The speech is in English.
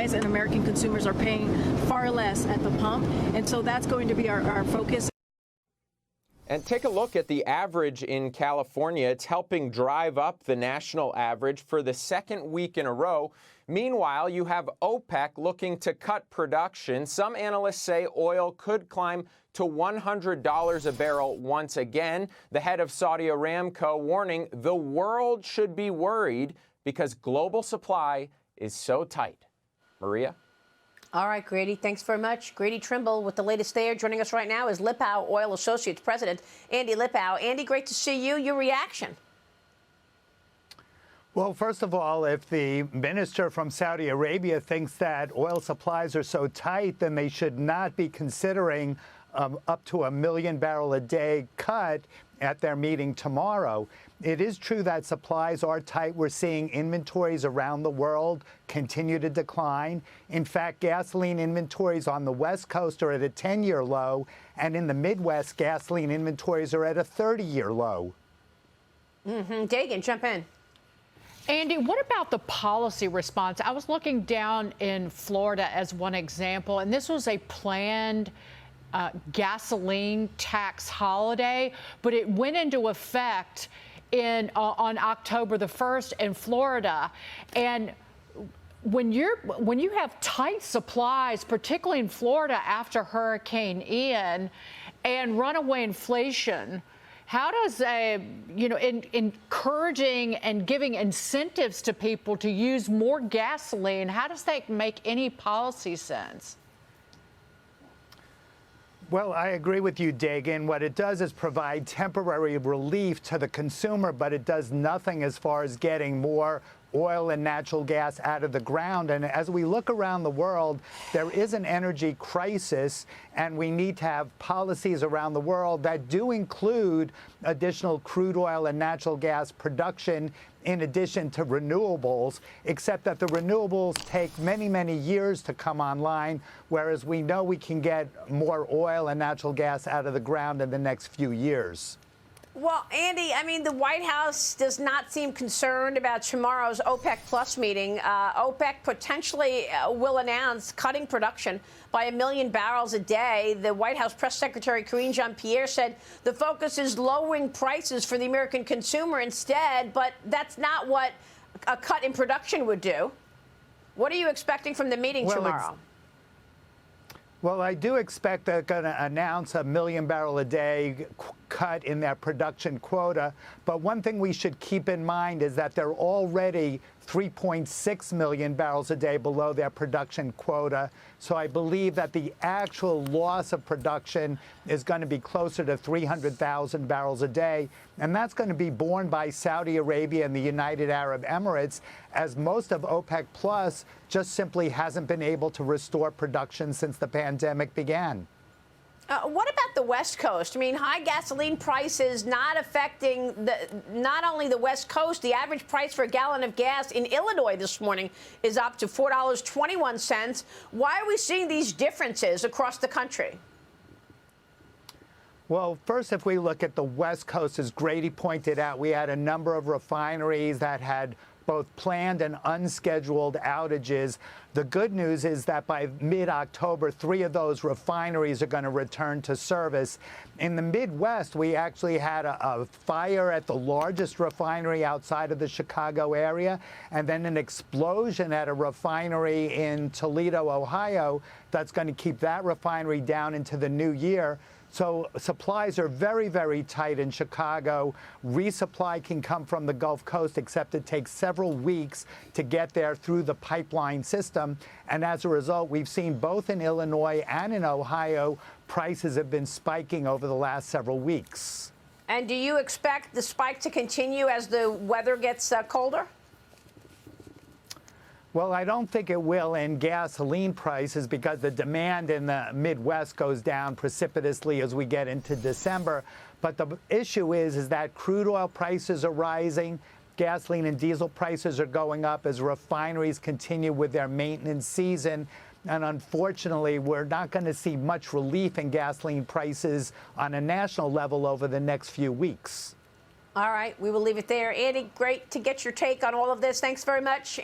supplies, and American consumers are paying far less at the pump. And so that's going to be our focus. And take a look at the average in California. It's helping drive up the national average for the second week in a row. Meanwhile, you have OPEC looking to cut production. Some analysts say oil could climb to $100 a barrel once again. The head of Saudi Aramco warning the world should be worried because global supply is so tight. Maria? All right, Grady, thanks very much. Grady Trimble with the latest there. Joining us right now is Lipow Oil Associates President Andy Lipow. Andy, great to see you. Your reaction? Well, first of all, if the minister from Saudi Arabia thinks that oil supplies are so tight, then they should not be considering up to a 1 million barrel a day cut at their meeting tomorrow. It is true that supplies are tight. We're seeing inventories around the world continue to decline. In fact, gasoline inventories on the West Coast are at a 10-year low, and in the Midwest, gasoline inventories are at a 30-year low. Dagan, jump in. Andy, what about the policy response? I was looking down in Florida as one example, and this was a planned gasoline tax holiday, but it went into effect on October the 1st in Florida. And when you have tight supplies, particularly in Florida after Hurricane Ian and runaway inflation, how does encouraging and giving incentives to people to use more gasoline, how does that make any policy sense? Well, I agree with you, Dagan. What it does is provide temporary relief to the consumer, but it does nothing as far as getting more oil and natural gas out of the ground. And as we look around the world, there is an energy crisis, and we need to have policies around the world that do include additional crude oil and natural gas production in addition to renewables, except that the renewables take many, many years to come online, whereas we know we can get more oil and natural gas out of the ground in the next few years. Well, Andy, I mean, the White House does not seem concerned about tomorrow's OPEC Plus meeting. OPEC potentially will announce cutting production by 1 million barrels a day. The White House Press Secretary Karine Jean-Pierre said the focus is lowering prices for the American consumer instead, but that's not what a cut in production would do. What are you expecting from the meeting tomorrow? Well, I do expect they're going to announce a 1 million barrel a day cut in their production quota. But one thing we should keep in mind is that they're already 3.6 million barrels a day below their production quota. So I believe that the actual loss of production is going to be closer to 300,000 barrels a day. And that's going to be borne by Saudi Arabia and the United Arab Emirates, as most of OPEC Plus just simply hasn't been able to restore production since the pandemic began. What about the West Coast? I mean, high gasoline prices not affecting not only the West Coast. The average price for a gallon of gas in Illinois this morning is up to $4.21. Why are we seeing these differences across the country? Well, first, if we look at the West Coast, as Grady pointed out, we had a number of refineries that had both planned and unscheduled outages. The good news is that by mid-October, 3 of those refineries are going to return to service. In the Midwest, we actually had a fire at the largest refinery outside of the Chicago area, and then an explosion at a refinery in Toledo, Ohio, that's going to keep that refinery down into the new year. So supplies are very, very tight in Chicago. Resupply can come from the Gulf Coast, except it takes several weeks to get there through the pipeline system. And as a result, we've seen both in Illinois and in Ohio, prices have been spiking over the last several weeks. And do you expect the spike to continue as the weather gets colder? Well, I don't think it will in gasoline prices because the demand in the Midwest goes down precipitously as we get into December. But the issue is that crude oil prices are rising. Gasoline and diesel prices are going up as refineries continue with their maintenance season. And unfortunately, we're not going to see much relief in gasoline prices on a national level over the next few weeks. All right, we will leave it there. Andy, great to get your take on all of this. Thanks very much.